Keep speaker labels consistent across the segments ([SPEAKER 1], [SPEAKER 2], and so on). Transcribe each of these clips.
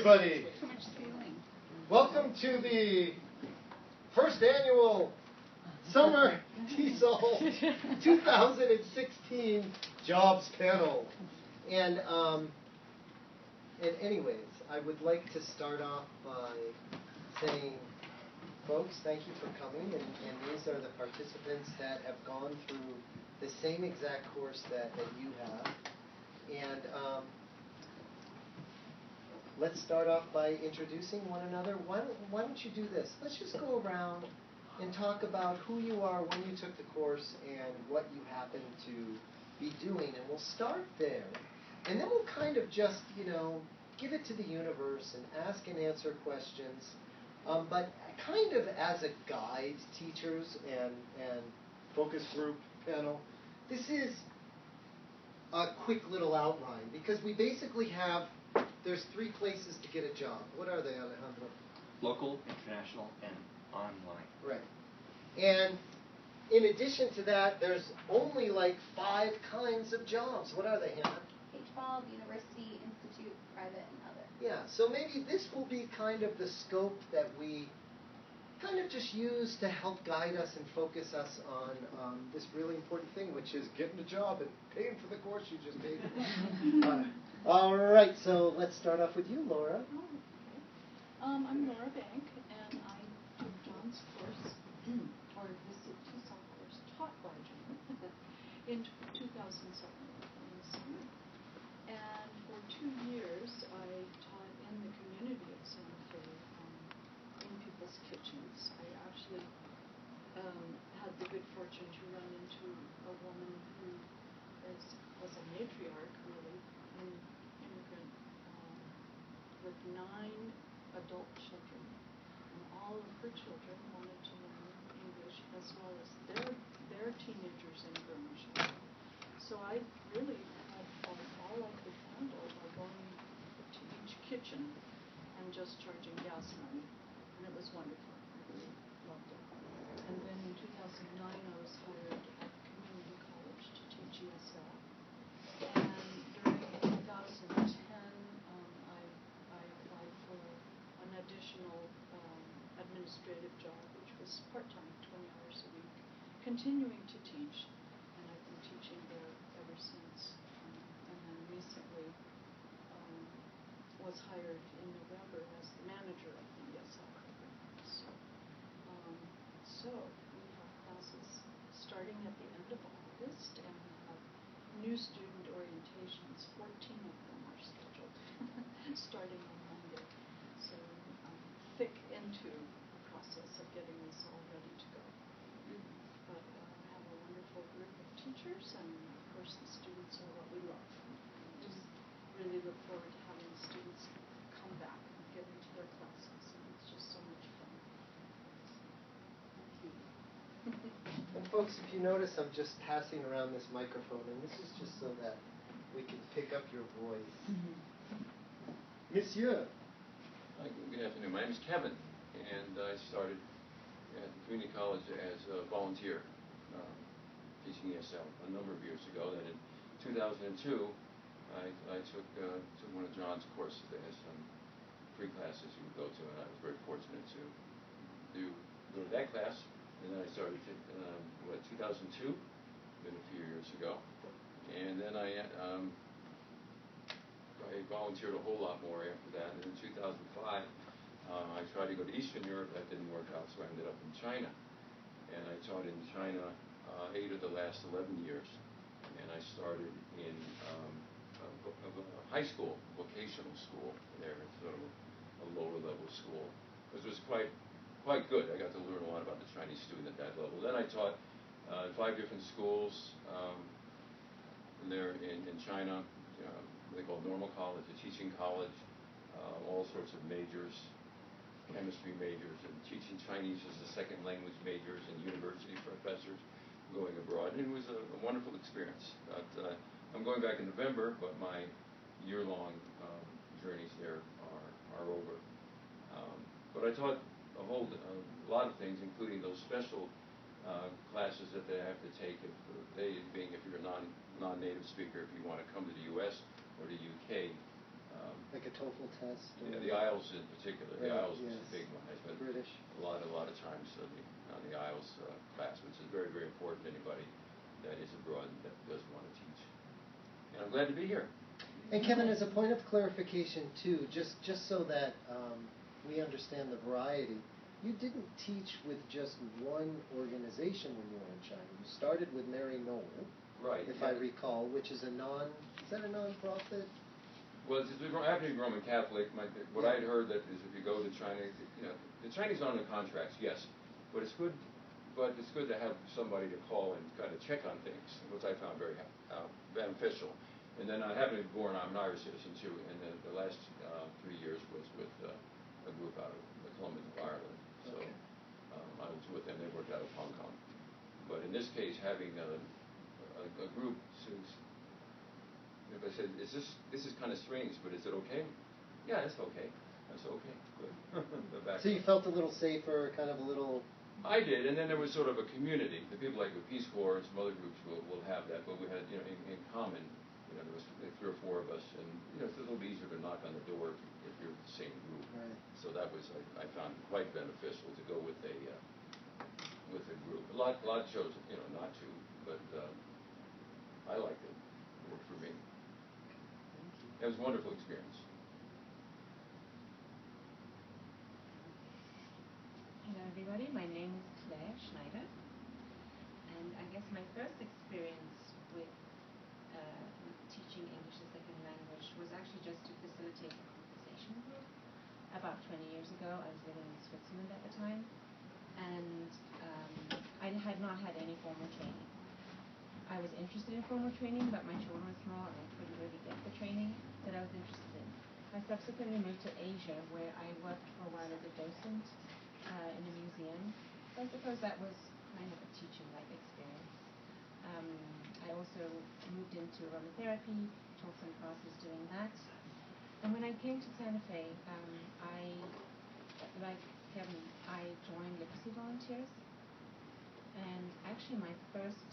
[SPEAKER 1] Everybody, welcome to the first annual Summer TESOL 2016 Jobs Panel. And anyways, I would like to start off by saying, folks, thank you for coming. And these are the participants that have gone through the same exact course that you have. And let's start off by introducing one another. Why don't you do this? Let's just go around and talk about who you are, when you took the course, and what you happen to be doing. And we'll start there. And then we'll kind of just, give it to the universe and ask and answer questions. But kind of as a guide, teachers and focus group panel, this is a quick little outline, because we basically have, there's 3 places to get a job. What are they, Alejandro?
[SPEAKER 2] Local, international, and online.
[SPEAKER 1] Right. And in addition to that, there's only like 5 kinds of jobs. What are they, Hannah?
[SPEAKER 3] K-12, university, institute, private, and other.
[SPEAKER 1] Yeah, so maybe this will be kind of the scope that we kind of just use to help guide us and focus us on this really important thing, which is getting a job and paying for the course you just paid for. All right, so let's start off with you, Laura.
[SPEAKER 4] I'm Laura Bank, and I took John's course, or the TESOL course taught by John, in 2007 in the summer. And for 2 years, I taught in the community of Santa Fe, in people's kitchens. I actually had the good fortune to run into a woman who was a matriarch, really, an immigrant, with 9 adult children, and all of her children wanted to learn English as well as their teenagers and grown children. So I really had all I could handle by going to each kitchen and just charging gas money, and it was wonderful. I really loved it. And then in 2009, I was hired at the community college to teach ESL. And during 2010, I applied for an additional administrative job, which was part-time, 20 hours a week, continuing to teach, and I've been teaching there ever since. And then recently was hired in November as the manager of the ESL program. So we have classes starting at the end of August, and we have new student orientations. 14 of them are scheduled, starting on Monday. So I'm thick into the process of getting this all ready to go. But I have a wonderful group of teachers, and of course the students are what we love. Just really look forward to having the students come back and get into their classes, and it's just so much fun. Thank you.
[SPEAKER 1] And folks, if you notice, I'm just passing around this microphone, and this is just so that we can pick up your voice. Monsieur.
[SPEAKER 5] Hi, good afternoon. My name is Kevin, and I started at the community college as a volunteer teaching ESL a number of years ago. Then in 2002, I took one of John's courses. They had some free classes you could go to, and I was very fortunate to go to that class. And then I started, 2002, been a few years ago. And then I volunteered a whole lot more after that. And in 2005, I tried to go to Eastern Europe. That didn't work out, so I ended up in China. And I taught in China 8 of the last 11 years. And I started in a high school, vocational school there, sort of a lower level school, because it was quite good. I got to learn a lot about the Chinese student at that level. Then I taught 5 different schools there in China. They call normal college, a teaching college, all sorts of majors, chemistry majors, and teaching Chinese as a second language majors, and university professors going abroad. And it was a wonderful experience. But, I'm going back in November, but my year-long journeys there are over. But I taught a lot of things, including those special classes that they have to take, if you're a non-native speaker, if you want to come to the U.S. or the UK
[SPEAKER 1] Like a TOEFL test? Or
[SPEAKER 5] Yeah, the IELTS in particular. The
[SPEAKER 1] Right,
[SPEAKER 5] IELTS was
[SPEAKER 1] yes.
[SPEAKER 5] a big one. I spent
[SPEAKER 1] British.
[SPEAKER 5] a lot of time studying on the IELTS class, which is very, very important to anybody that is abroad and that does want to teach. And I'm glad to be here.
[SPEAKER 1] And Kevin, as a point of clarification too, just so that we understand the variety, you didn't teach with just one organization when you were in China. You started with Mary Knoll,
[SPEAKER 5] Right.
[SPEAKER 1] if I recall, which is a is that a non-profit?
[SPEAKER 5] Well, I happen to be Roman Catholic. What I'd heard that is if you go to China, the Chinese aren't on the contracts, yes, but it's good. But it's good to have somebody to call and kind of check on things, which I found very beneficial. And then I happen to be born. I'm an Irish citizen too. And the last 3 years was with a group out of the Columbus of Ireland. So
[SPEAKER 1] Okay.
[SPEAKER 5] I was with them. They worked out of Hong Kong. But in this case, having a group says, if I said, this is kind of strange, but is it okay? Yeah, it's okay. That's okay. Good.
[SPEAKER 1] So you felt a little safer, kind of a little.
[SPEAKER 5] I did, and then there was sort of a community. The people like the Peace Corps and some other groups will have that, but we had, in common, there was 3 or 4 of us, and it's a little bit easier to knock on the door if you're the same group.
[SPEAKER 1] Right.
[SPEAKER 5] So that was, I found quite beneficial to go with a group. A lot chose, not to, but I liked it. It worked for me. It was a wonderful experience.
[SPEAKER 6] Hello everybody, my name is Schneider, and I guess my first experience with teaching English as a second language was actually just to facilitate a conversation group. About 20 years ago, I was living in Switzerland at the time, and I had not had any formal training. I was interested in formal training, but my children were small and I couldn't really get the training that I was interested in. I subsequently moved to Asia, where I worked for a while as a docent in a museum. So I suppose that was kind of a teaching-like experience. I also moved into aromatherapy, taught some classes doing that. And when I came to Santa Fe, like Kevin, I joined Literacy Volunteers. And actually my first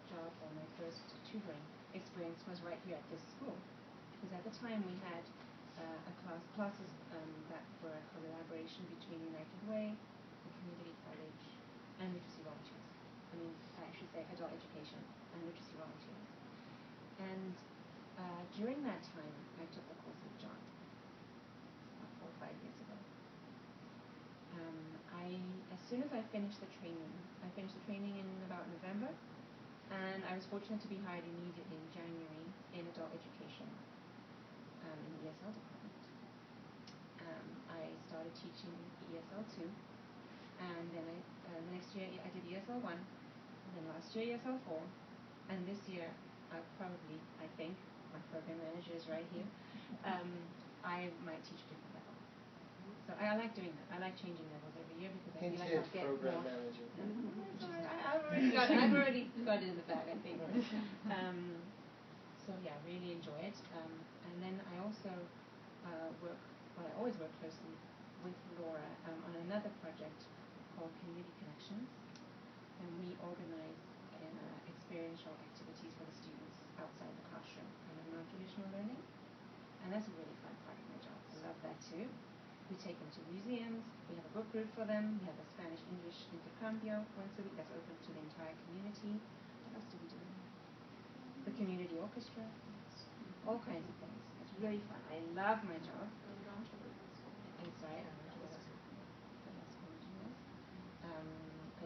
[SPEAKER 6] job or my first tutoring experience was right here at this school. Because at the time we had classes that were a collaboration between United Way, the Community College, and Literacy Volunteers. I should say adult education and Literacy Volunteers. And during that time, I took a course with John, about 4 or 5 years ago. As soon as I finished the training in about November, and I was fortunate to be hired immediately in January in adult education in the ESL department. I started teaching ESL 2, and then the next year I did ESL 1, and then last year ESL 4, and this year I think, my program manager is right here, I might teach a different level. So I like doing that. I like changing levels every year because I feel like I'll get
[SPEAKER 1] program
[SPEAKER 6] more.
[SPEAKER 1] manager.
[SPEAKER 6] I've already got it in the bag, I think. So yeah, really enjoy it. And then I also I always work closely with Laura on another project called Community Connections, and we organize experiential activities for the students outside the classroom, kind of non-traditional learning, and that's a really fun part of my job. I love that too. We take them to museums, we have a book group for them, we have a Spanish-English intercambio once a week that's open to the entire community. What else do we do? The community orchestra, all kinds of things. It's really fun. I love my job. Inside, I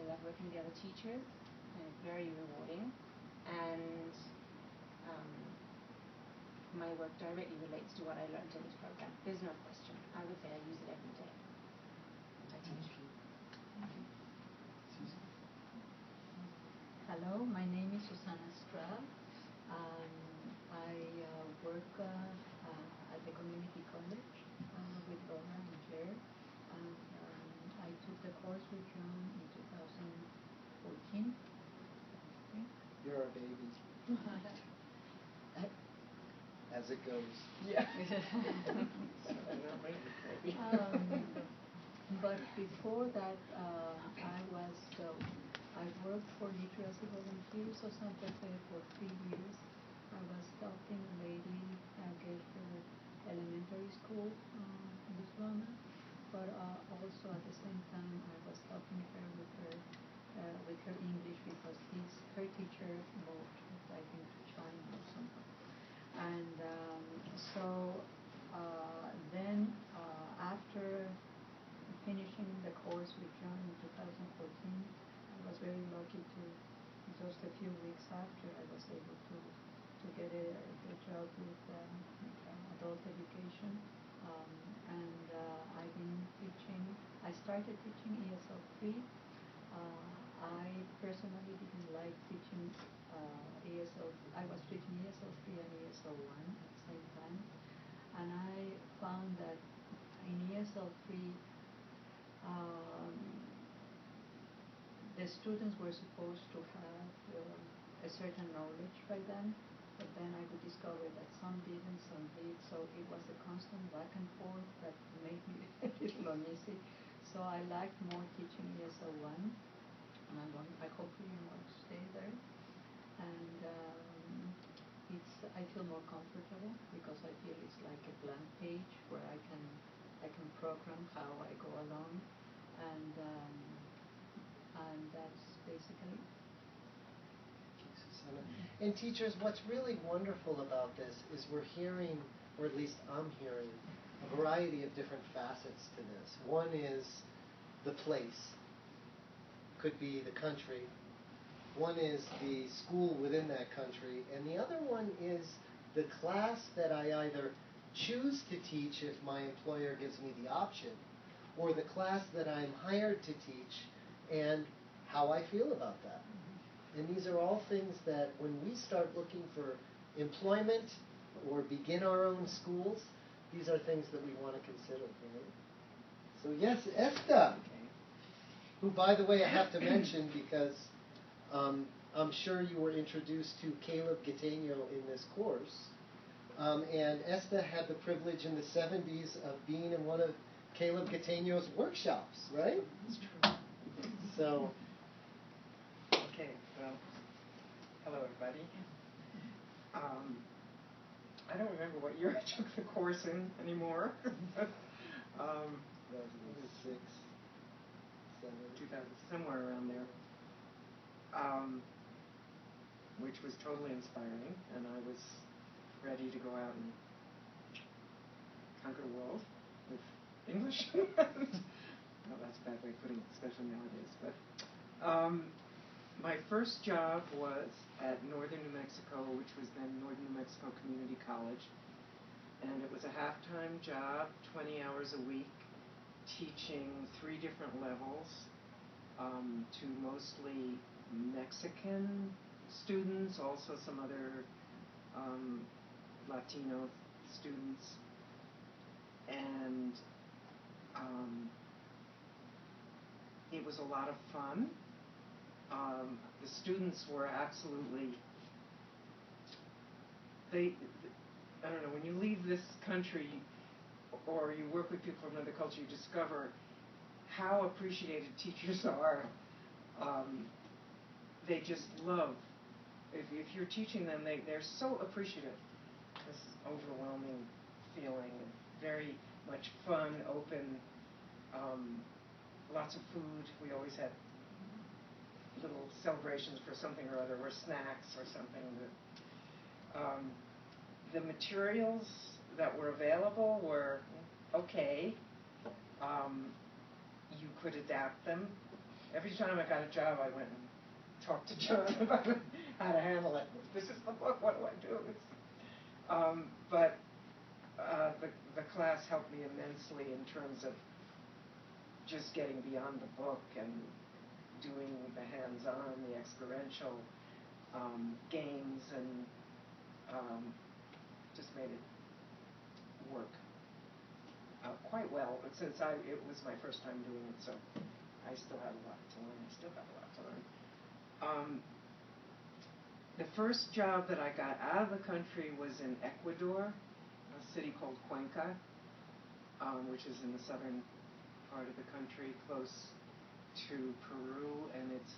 [SPEAKER 6] love working with the other teachers, and it's very rewarding. And my work directly relates to what I learned in this program. There's no question. I would say I use it every day. I teach.
[SPEAKER 7] Hello, my name is Susanna Stra. I work at the community college with Laura and Jer. And I took the course with John in 2014.
[SPEAKER 1] You're a baby. As it goes.
[SPEAKER 7] Yeah. But before that, I worked for Literacy Volunteers of Santa Fe for 3 years. I was helping a lady get her elementary school diploma, but also at the same time I was helping her with her English because her teacher moved, I think, to China or something. And so then after finishing the course with John in 2014, I was very lucky to, just a few weeks after, I was able to get a job with adult education. And I've been teaching, I started teaching ESL 3. I personally didn't like teaching ESL, I was teaching ESL 3 and ESL 1 at the same time. And I found that in ESL 3, the students were supposed to have a certain knowledge by then, but then I would discover that some didn't, some did, so it was a constant back and forth that made me a little uneasy. So I liked more teaching ESL 1, and I hopefully want to stay there. And I feel more comfortable because I feel it's like a blank page where I can program how I go along, and that's basically.
[SPEAKER 1] And teachers, what's really wonderful about this is we're hearing, or at least I'm hearing, a variety of different facets to this. One is the place, could be the country. One is the school within that country, and the other one is the class that I either choose to teach if my employer gives me the option, or the class that I'm hired to teach, and how I feel about that. And these are all things that when we start looking for employment or begin our own schools, these are things that we want to consider. Right? So yes, Esta, who, by the way, I have to mention because I'm sure you were introduced to Caleb Gattegno in this course. And Esta had the privilege in the 70s of being in one of Caleb Gattegno's workshops, right?
[SPEAKER 8] It's true.
[SPEAKER 1] So.
[SPEAKER 8] Okay, well, hello everybody. I don't remember what year I took the course in anymore.
[SPEAKER 1] 2006, 7,
[SPEAKER 8] 2000, somewhere around there. Which was totally inspiring, and I was ready to go out and conquer the world with English. Well, that's a bad way of putting it, especially nowadays. But my first job was at Northern New Mexico, which was then Northern New Mexico Community College. And it was a half-time job, 20 hours a week, teaching 3 different levels to mostly Mexican students, also some other Latino students. And it was a lot of fun. The students were absolutely, I don't know, when you leave this country or you work with people from another culture, you discover how appreciated teachers are. They just love, if you're teaching them, they're so appreciative. This overwhelming feeling, and very much fun, open, lots of food. We always had little celebrations for something or other, or snacks or something. The materials that were available were okay. You could adapt them. Every time I got a job, I went and talked to John about how to handle it. This is the book, what do I do? But the class helped me immensely in terms of just getting beyond the book and doing the hands-on, the experiential games, and just made it work quite well. But since it was my first time doing it, so I still had a lot to learn. The first job that I got out of the country was in Ecuador, a city called Cuenca, which is in the southern part of the country, close to Peru, and it's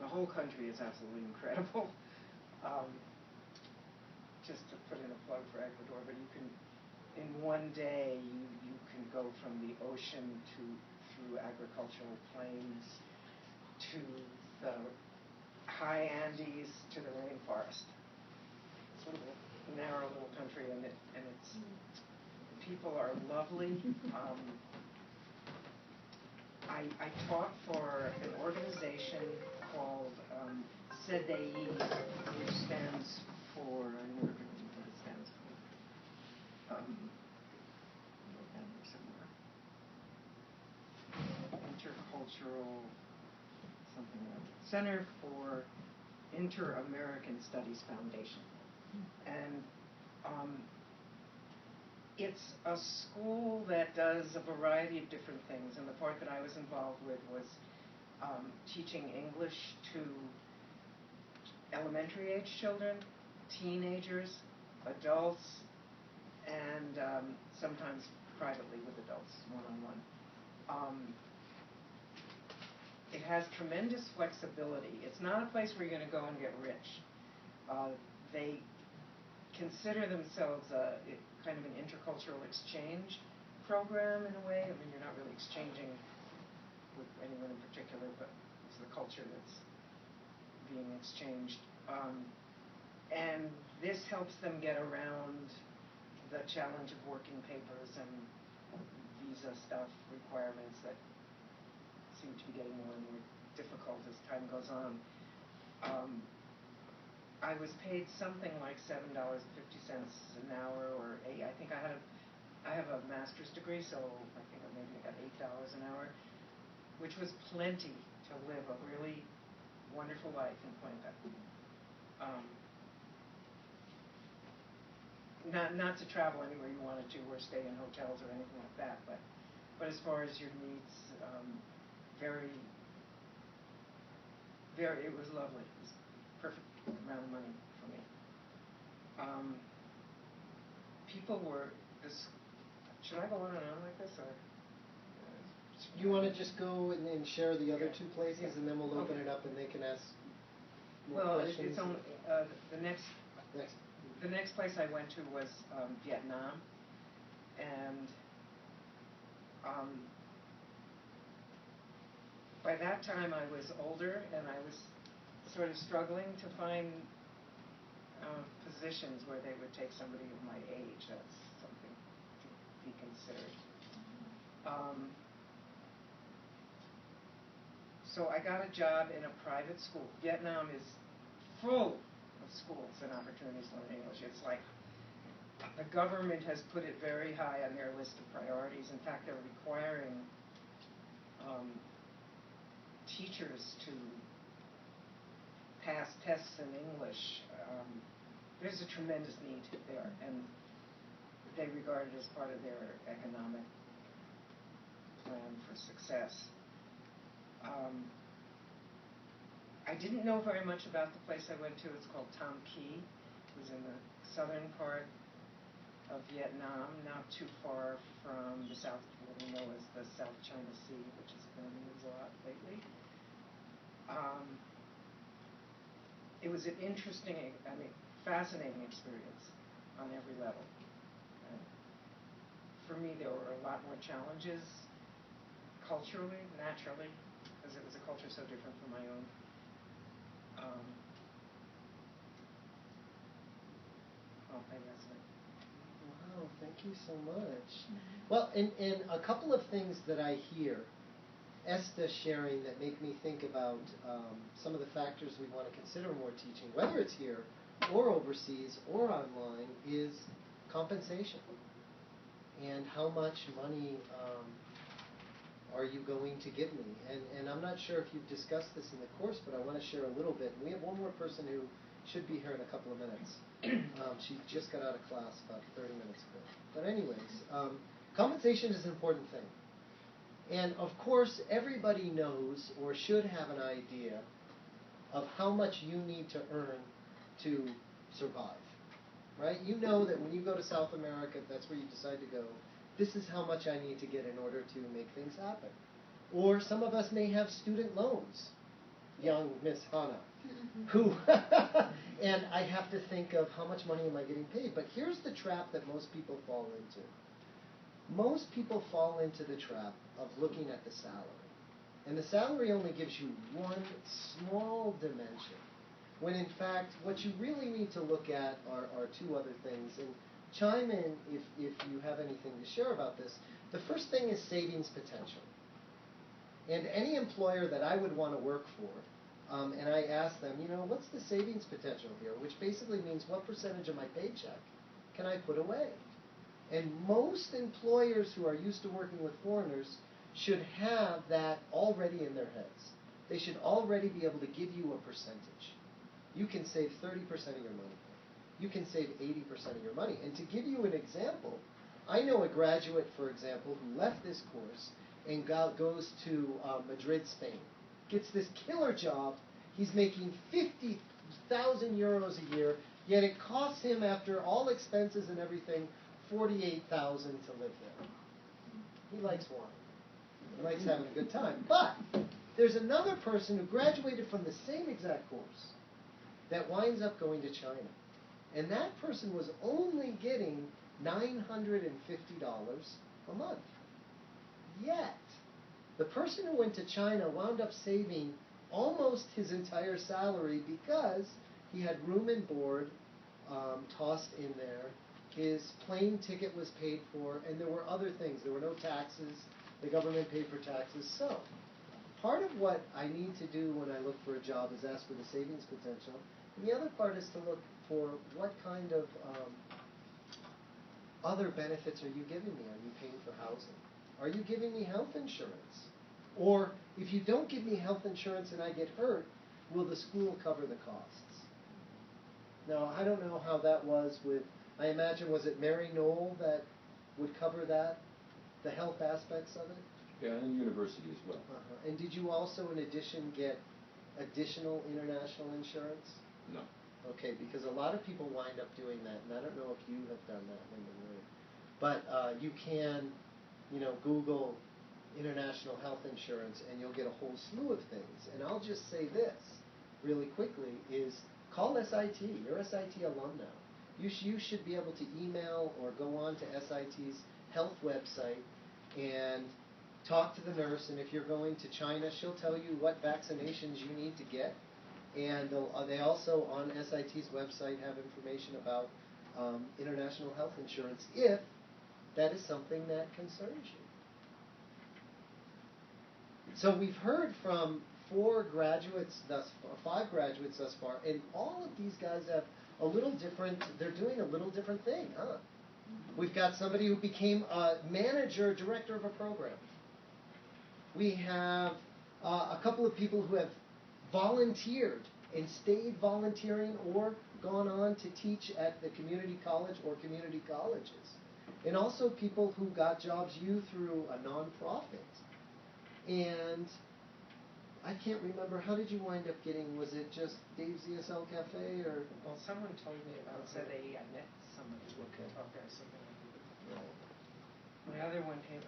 [SPEAKER 8] the whole country is absolutely incredible. just to put in a plug for Ecuador, but you can, in one day, you can go from the ocean through agricultural plains to the high Andes to the rainforest. It's a little narrow little country, and it's people are lovely. I taught for an organization called CDI, which stands for, I never remember what it stands for. Wrote down here somewhere. Intercultural something or other. Center for Inter-American Studies Foundation. And it's a school that does a variety of different things, and the part that I was involved with was teaching English to elementary age children, teenagers, adults, and sometimes privately with adults, one-on-one. It has tremendous flexibility. It's not a place where you're going to go and get rich. They consider themselves kind of an intercultural exchange program in a way. I mean, you're not really exchanging with anyone in particular, but it's the culture that's being exchanged. And this helps them get around the challenge of working papers and visa stuff requirements that seem to be getting more and more difficult as time goes on. I was paid something like $7.50 an hour, or I think I have a master's degree, so I think maybe I got $8 an hour, which was plenty to live a really wonderful life in Cuenca. Not to travel anywhere you wanted to, or stay in hotels or anything like that, but as far as your needs, very, it was lovely. It was perfect amount of money for me. People were, should I go on and on like this, or?
[SPEAKER 1] You want to just go and share the other two places,
[SPEAKER 8] Yeah.
[SPEAKER 1] and then we'll open
[SPEAKER 8] Okay.
[SPEAKER 1] it up and they can ask more
[SPEAKER 8] Well,
[SPEAKER 1] questions?
[SPEAKER 8] it's only, the next place I went to was Vietnam, and by that time I was older, and I was sort of struggling to find positions where they would take somebody of my age. That's something to be considered. So I got a job in a private school. Vietnam is full of schools and opportunities to learn English. It's like the government has put it very high on their list of priorities. In fact, they're requiring teachers to pass tests in English. There's a tremendous need there, and they regard it as part of their economic plan for success. I didn't know very much about the place I went to. It's called Tam Kỳ. It was in the southern part of Vietnam, not too far from the South, what we know as the South China Sea, which has been in the news a lot lately. It was an interesting, fascinating experience on every level. For me, there were a lot more challenges culturally, naturally, because it was a culture so different from my own. Maybe that's it.
[SPEAKER 1] Wow, thank you so much. Well, and a couple of things that I hear Esta sharing that make me think about some of the factors we want to consider when we're teaching, whether it's here or overseas or online, is compensation. And how much money are you going to give me? And I'm not sure if you've discussed this in the course, but I want to share a little bit. We have one more person who should be here in a couple of minutes. She just got out of class about 30 minutes ago. But anyways, compensation is an important thing. And of course, everybody knows or should have an idea of how much you need to earn to survive. Right? You know that when you go to South America, if that's where you decide to go, this is how much I need to get in order to make things happen. Or some of us may have student loans. young Miss Hannah, who, and I have to think of how much money am I getting paid. But here's the trap that most people fall into. Most people fall into the trap of looking at the salary. And the salary only gives you one small dimension, when in fact what you really need to look at are two other things. And chime in if you have anything to share about this. The first thing is savings potential. And any employer that I would want to work for, and I ask them, what's the savings potential here? Which basically means what percentage of my paycheck can I put away? And most employers who are used to working with foreigners should have that already in their heads. They should already be able to give you a percentage. You can save 30% of your money. You can save 80% of your money. And to give you an example, I know a graduate, for example, who left this course and goes to Madrid, Spain. Gets this killer job. He's making 50,000 euros a year, yet it costs him, after all expenses and everything, 48,000 to live there. He likes wine. He likes having a good time. But there's another person who graduated from the same exact course that winds up going to China. And that person was only getting $950 a month. Yet, the person who went to China wound up saving almost his entire salary because he had room and board tossed in there. His plane ticket was paid for, and there were other things. There were no taxes. The government paid for taxes. So, part of what I need to do when I look for a job is ask for the savings potential. And the other part is to look for what kind of other benefits are you giving me? Are you paying for housing? Are you giving me health insurance? Or if you don't give me health insurance and I get hurt, will the school cover the costs? Now, I don't know how that was with, I imagine, was it Mary Knoll that would cover that, the health aspects of it?
[SPEAKER 5] Yeah, and university as well.
[SPEAKER 1] And did you also, in addition, get additional international insurance?
[SPEAKER 5] No.
[SPEAKER 1] Okay, because a lot of people wind up doing that, and I don't know if you have done that, Linda Marie. But you can, Google international health insurance, and you'll get a whole slew of things. And I'll just say this really quickly is call SIT. You're a SIT alum now. You should be able to email or go on to SIT's health website and talk to the nurse. And if you're going to China, she'll tell you what vaccinations you need to get. And they also, on SIT's website, have information about international health insurance if that is something that concerns you. So we've heard from 5 graduates thus far, and all of these guys have a little different, they're doing a little different thing, huh? We've got somebody who became a manager, director of a program. We have a couple of people who have volunteered and stayed volunteering or gone on to teach at the community college or community colleges. And also people who got jobs through a nonprofit. And I can't remember, how did you wind up getting, was it just Dave's ESL Cafe or?
[SPEAKER 8] Well, someone told me about, said they met somebody
[SPEAKER 1] Okay.
[SPEAKER 8] out there, something like that.
[SPEAKER 1] Right.
[SPEAKER 8] My other one came,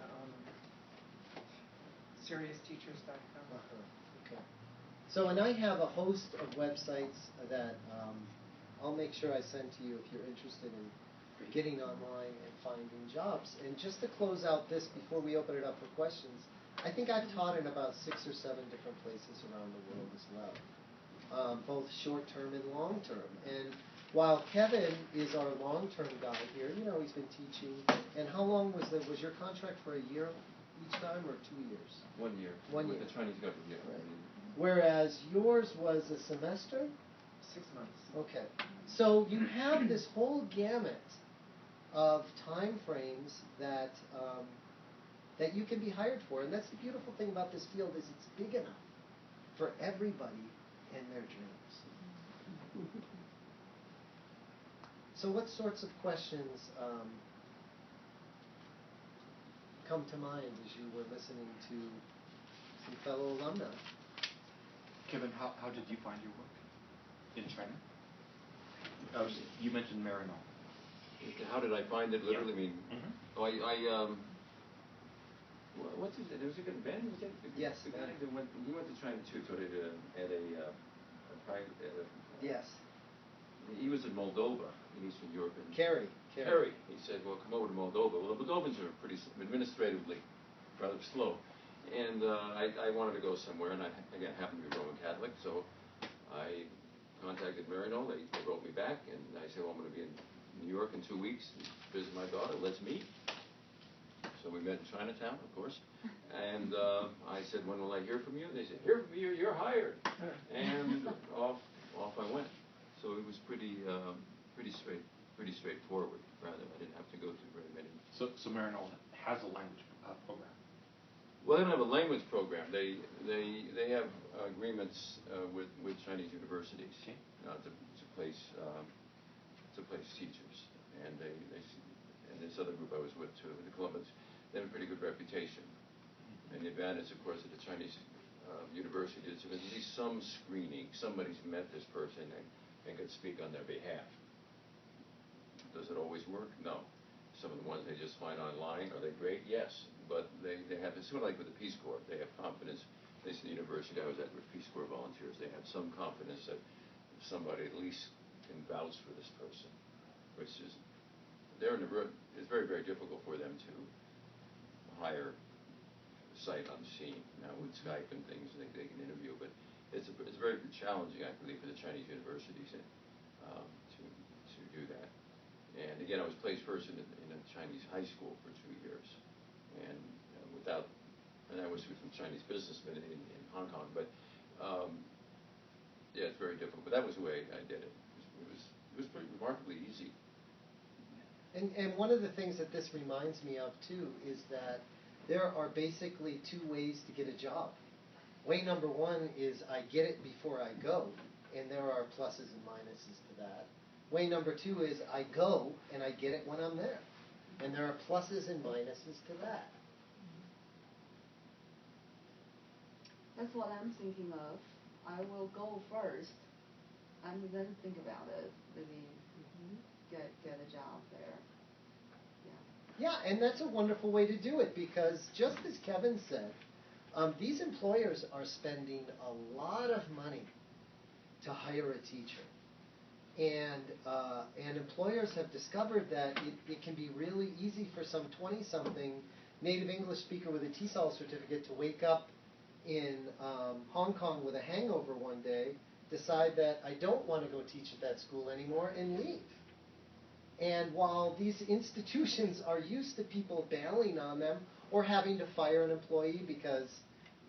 [SPEAKER 8] SeriousTeachers.com.
[SPEAKER 1] Okay. So, and I have a host of websites that I'll make sure I send to you if you're interested in getting online and finding jobs. And just to close out this before we open it up for questions, I think I've taught in about 6 or 7 different places around the world as well, both short-term and long-term. And while Kevin is our long-term guy here, he's been teaching. And how long was your contract for a year each time or 2 years?
[SPEAKER 5] 1 year.
[SPEAKER 1] 1 year.
[SPEAKER 5] With the Chinese government, yeah.
[SPEAKER 1] Right. Whereas yours was a semester?
[SPEAKER 8] 6 months.
[SPEAKER 1] Okay. So you have this whole gamut of time frames that that you can be hired for. And that's the beautiful thing about this field is it's big enough for everybody and their dreams. So what sorts of questions come to mind as you were listening to some fellow alumni?
[SPEAKER 2] Kevin, how did you find your work in China? You mentioned Marino.
[SPEAKER 5] How did I find it? Literally,
[SPEAKER 2] Yeah.
[SPEAKER 5] I What's his name? Was it Ben? Was it
[SPEAKER 1] Yes,
[SPEAKER 5] the guy
[SPEAKER 1] Ben.
[SPEAKER 5] that went? He went to China too. Taught at a private.
[SPEAKER 1] Yes.
[SPEAKER 5] He was in Moldova, in Eastern Europe. And
[SPEAKER 1] Kerry.
[SPEAKER 5] He said, well, come over to Moldova. Well, the Moldovans are pretty administratively rather slow. And I wanted to go somewhere, and I, again, happened to be Roman Catholic, so I contacted Marino. They wrote me back, and I said, well, I'm going to be in New York in 2 weeks to visit my daughter. Let's meet. So we met in Chinatown, of course. And I said, when will I hear from you? They said, hear from you, you're hired. And off I went. So it was pretty straightforward. Rather, I didn't have to go through very many.
[SPEAKER 2] So Marino has a language program.
[SPEAKER 5] Well, they don't have a language program. They have agreements with Chinese universities to place teachers, and and this other group I was with too, the Colombians, they have a pretty good reputation. And the advantage, of course, of the Chinese university is at least some screening. Somebody's met this person and could speak on their behalf. Does it always work? No. Some of the ones they just find online, are they great? Yes. But they have, it's sort of like with the Peace Corps. They have confidence. At least in the university I was at with Peace Corps volunteers, they have some confidence that somebody at least can vouch for this person, which is, it's very, very difficult for them to hire sight unseen. Now with Skype and things, they can interview, but it's very challenging, I believe, for the Chinese universities to do that. And again, I was placed first in a Chinese high school for 2 years, and I was with some Chinese businessmen in Hong Kong, but yeah, it's very difficult. But that was the way I did it. It was pretty remarkably easy.
[SPEAKER 1] And one of the things that this reminds me of too is that there are basically 2 ways to get a job. Way number 1 is I get it before I go, and there are pluses and minuses to that. Way number 2 is I go and I get it when I'm there, and there are pluses and minuses to that.
[SPEAKER 9] That's what I'm thinking of. I will go first, and then think about it. Maybe get a job there.
[SPEAKER 1] Yeah, and that's a wonderful way to do it because just as Kevin said, these employers are spending a lot of money to hire a teacher. And employers have discovered that it can be really easy for some 20-something native English speaker with a TESOL certificate to wake up in Hong Kong with a hangover one day, decide that I don't want to go teach at that school anymore, and leave. And while these institutions are used to people bailing on them or having to fire an employee because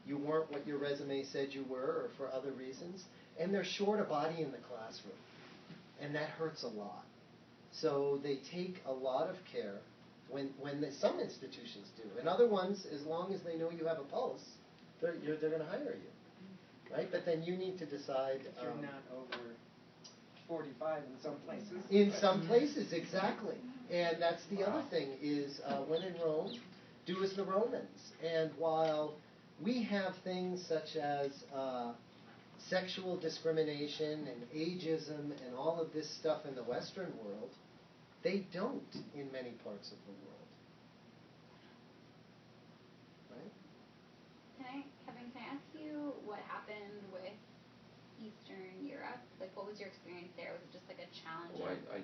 [SPEAKER 1] you weren't what your resume said you were or for other reasons, and they're short a body in the classroom. And that hurts a lot. So they take a lot of care when some institutions do. And other ones, as long as they know you have a pulse, they're going to hire you. Right? But then you need to decide.
[SPEAKER 8] If you're not over 45 in some places.
[SPEAKER 1] In some places, exactly. And that's the other thing is when in Rome, do as the Romans. And while we have things such as sexual discrimination and ageism and all of this stuff in the Western world, they don't in many parts of the world. Right?
[SPEAKER 3] Kevin, can I ask you what happened with Eastern Europe? Like, what was your experience there? Was it just like a challenge?
[SPEAKER 5] Oh, I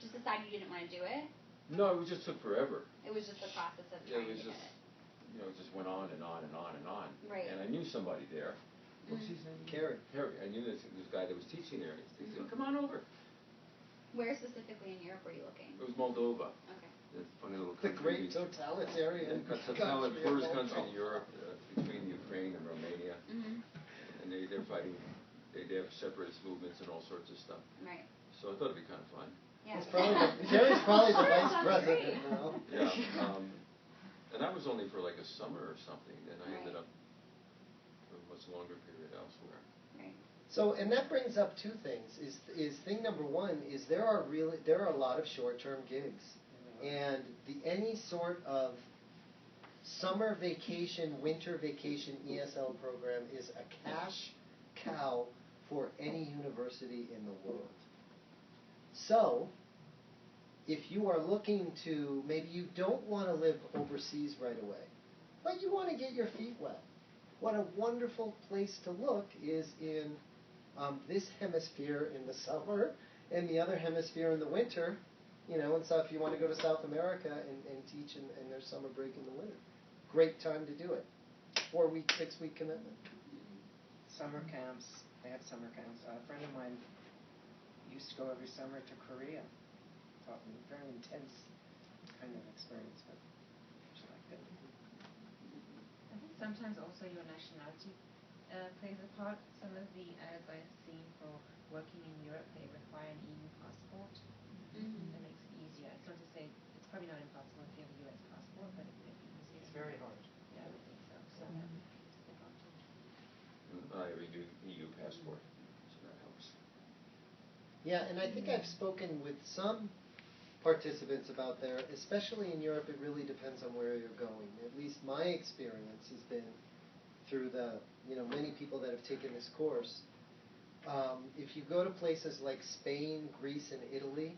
[SPEAKER 3] just decided you didn't want to do it?
[SPEAKER 5] No, it just took forever.
[SPEAKER 3] It was just the process of
[SPEAKER 5] Yeah,
[SPEAKER 3] trying
[SPEAKER 5] it was
[SPEAKER 3] to
[SPEAKER 5] just,
[SPEAKER 3] get it.
[SPEAKER 5] it just went on and on and on and on.
[SPEAKER 3] Right.
[SPEAKER 5] And I knew somebody there. What's his name?
[SPEAKER 1] Kerry.
[SPEAKER 5] I knew this guy that was teaching there. He said, come on over.
[SPEAKER 3] Where specifically in Europe were you looking?
[SPEAKER 5] It was Moldova.
[SPEAKER 3] Okay.
[SPEAKER 5] It's a funny little
[SPEAKER 1] The
[SPEAKER 5] country.
[SPEAKER 1] great totalitarian
[SPEAKER 5] Poorest country in Europe, between Ukraine and Romania.
[SPEAKER 3] Mm-hmm.
[SPEAKER 5] And they're fighting, they have separatist movements and all sorts of stuff.
[SPEAKER 3] Right.
[SPEAKER 5] So I thought it'd be kind of fun.
[SPEAKER 3] Yeah.
[SPEAKER 1] Kerry's probably the vice president now.
[SPEAKER 5] Yeah. And that was only for like a summer or something. Then I ended up for a much longer period elsewhere.
[SPEAKER 3] Right.
[SPEAKER 1] So, and that brings up 2 things. Is thing number 1 is there are a lot of short-term gigs, and any sort of summer vacation, winter vacation ESL program is a cash cow for any university in the world. So, if you are looking to, maybe you don't want to live overseas right away, but you want to get your feet wet. What a wonderful place to look is in this hemisphere in the summer and the other hemisphere in the winter. And so if you want to go to South America and teach in their summer break in the winter, great time to do it. 4-week, 6-week commitment.
[SPEAKER 8] Summer camps, they have summer camps. A friend of mine used to go every summer to Korea. Very intense kind of experience, but she liked it.
[SPEAKER 6] I think sometimes also your nationality plays a part. Some of the ads I've seen for working in Europe, they require an EU passport. That makes it easier. It's not to say, it's probably not impossible if you have a US passport, but it would be easier.
[SPEAKER 1] It's very hard.
[SPEAKER 6] Yeah, I would think so. So that would be an advantage.
[SPEAKER 5] I have a EU passport, so that helps.
[SPEAKER 1] Yeah, and I think I've spoken with some participants about there, especially in Europe. It really depends on where you're going. At least my experience has been through the, many people that have taken this course. If you go to places like Spain, Greece, and Italy,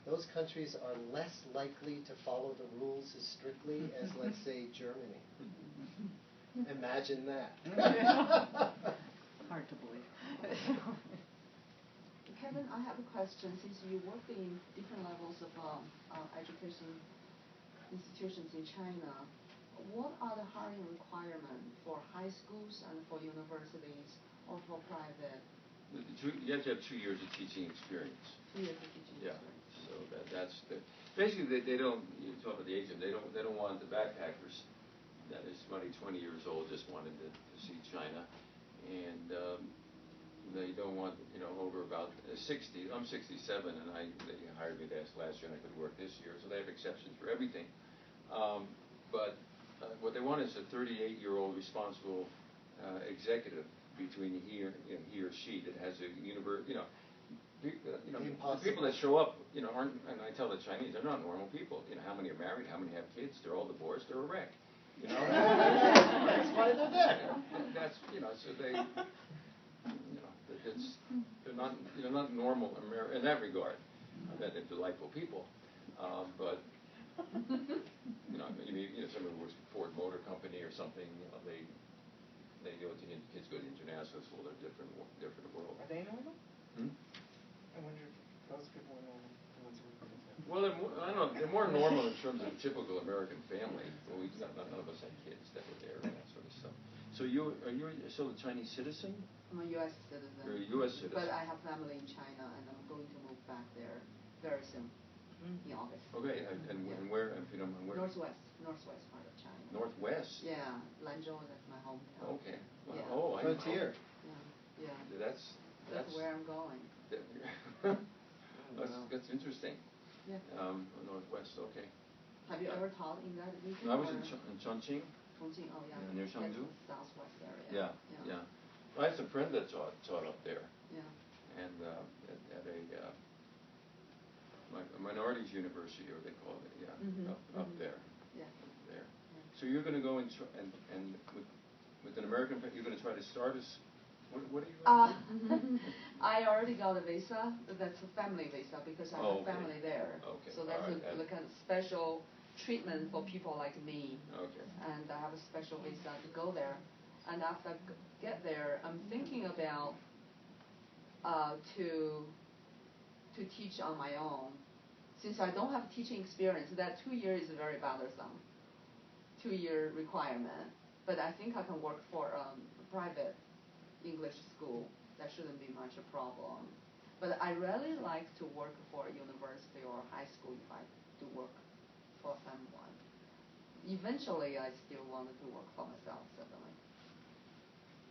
[SPEAKER 1] those countries are less likely to follow the rules as strictly as, let's say, Germany. Imagine that.
[SPEAKER 8] Hard to believe.
[SPEAKER 9] Kevin, I have a question. Since you work in different levels of education institutions in China, what are the hiring requirements for high schools and for universities or for private?
[SPEAKER 5] You have to have 2 years of teaching experience.
[SPEAKER 9] 2 years of teaching
[SPEAKER 5] Yeah.
[SPEAKER 9] experience.
[SPEAKER 5] So that's basically they don't. You talk about the Asian. They don't want the backpackers that is 20 years old just wanted to see China, and they don't want over about 60. I'm 67, and they hired me last year, and I could work this year. So they have exceptions for everything. But what they want is a 38-year-old responsible executive between he or she that has a the people that show up, aren't, and I tell the Chinese, they're not normal people. How many are married? How many have kids? They're all divorced. They're a wreck.
[SPEAKER 1] That's why they're there.
[SPEAKER 5] That's so they, they're not normal in that regard. That they're delightful people, but somebody who works for Ford Motor Company or something, they go to kids go to international school. They're different world.
[SPEAKER 8] Are they normal?
[SPEAKER 5] Hmm?
[SPEAKER 8] I wonder if those people are normal. The ones who work with them.
[SPEAKER 5] Well, I don't know. They're more normal in terms of typical American family. Well, none of us had kids that were there and that sort of stuff. So are you still a Chinese citizen?
[SPEAKER 9] I'm a U.S. citizen.
[SPEAKER 5] You're a U.S. citizen.
[SPEAKER 9] But I have family in China, and I'm going to move back there very soon, in August.
[SPEAKER 5] Okay, and where, if you don't mind, where?
[SPEAKER 9] Northwest part of China.
[SPEAKER 5] Northwest?
[SPEAKER 9] Yeah, Lanzhou, that's my hometown.
[SPEAKER 5] Okay. Wow.
[SPEAKER 9] Yeah.
[SPEAKER 5] Oh, I know.
[SPEAKER 1] Frontier.
[SPEAKER 9] Yeah.
[SPEAKER 5] That's
[SPEAKER 9] where I'm going.
[SPEAKER 5] That's interesting.
[SPEAKER 9] Yeah.
[SPEAKER 5] Northwest, okay.
[SPEAKER 9] Have you ever taught in that region?
[SPEAKER 5] I was in Chongqing.
[SPEAKER 9] Chongqing, oh yeah.
[SPEAKER 5] Near Chengdu.
[SPEAKER 9] That's the southwest area.
[SPEAKER 5] Yeah. I had some friend that taught up there.
[SPEAKER 9] Yeah.
[SPEAKER 5] And at a minorities university, or they call it, up there.
[SPEAKER 9] Yeah.
[SPEAKER 5] Up there. So you're going to go and with an American, you're going to try to start what are you going to do?
[SPEAKER 9] I already got a visa. That's a family visa because I have family there.
[SPEAKER 5] Okay.
[SPEAKER 9] So that's a kind of special treatment for people like me.
[SPEAKER 5] Okay.
[SPEAKER 9] And I have a special visa to go there. And after I get there, I'm thinking about to teach on my own. Since I don't have teaching experience, that 2 years is very bothersome. 2-year requirement. But I think I can work for a private English school. That shouldn't be much a problem. But I really like to work for a university or high school if I do work for someone. Eventually, I still wanted to work for myself, certainly.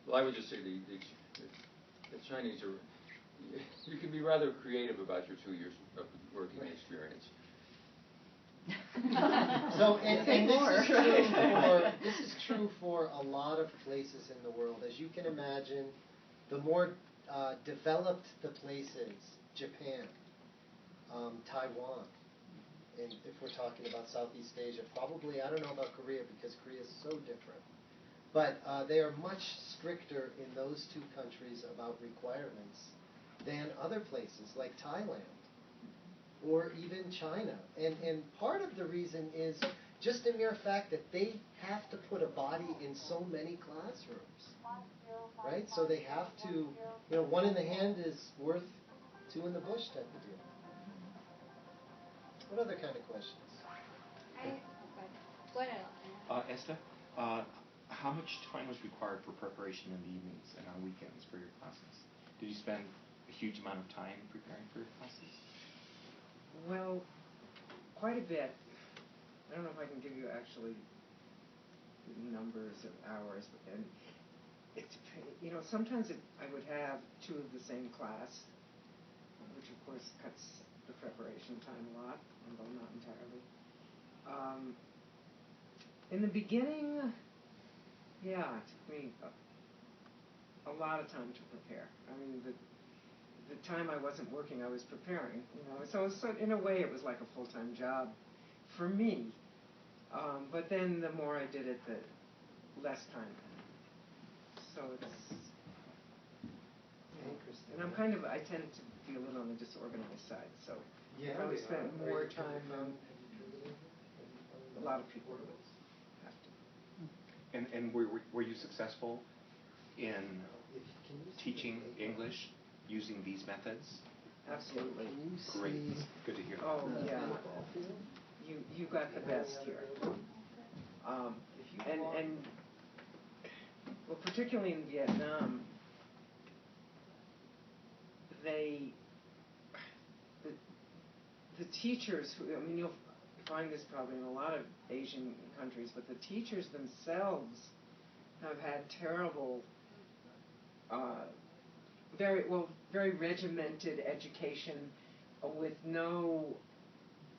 [SPEAKER 5] Well, I would just say the Chinese are, you can be rather creative about your 2 years of working experience.
[SPEAKER 1] So, and this is true for a lot of places in the world. As you can imagine, the more developed the places, Japan, Taiwan, and if we're talking about Southeast Asia, probably, I don't know about Korea because Korea is so different. But they are much stricter in those two countries about requirements than other places like Thailand or even China. And part of the reason is just the mere fact that they have to put a body in so many classrooms, right? So they have to, one in the hand is worth two in the bush type of deal. What other kind of questions?
[SPEAKER 3] Go ahead.
[SPEAKER 2] Esta, how much time was required for preparation in the evenings and on weekends for your classes? Did you spend a huge amount of time preparing for your classes?
[SPEAKER 8] Well, quite a bit. I don't know if I can give you actually numbers of hours, and it's, sometimes I would have two of the same class, which of course cuts the preparation time a lot, although not entirely. In the beginning, it took me a lot of time to prepare. I mean, the time I wasn't working, I was preparing, So in a way, it was like a full-time job for me. But then the more I did it, the less time. So it's... And I tend to be a little on the disorganized side, so I probably spent more time than a lot of people would have to.
[SPEAKER 2] And were you successful in teaching English using these methods?
[SPEAKER 8] Absolutely.
[SPEAKER 2] Great. Good to hear.
[SPEAKER 8] Oh, yeah. You got the best here. And well, particularly in Vietnam, the teachers who, you'll find this probably in a lot of Asian countries, but the teachers themselves have had terrible, very regimented education with no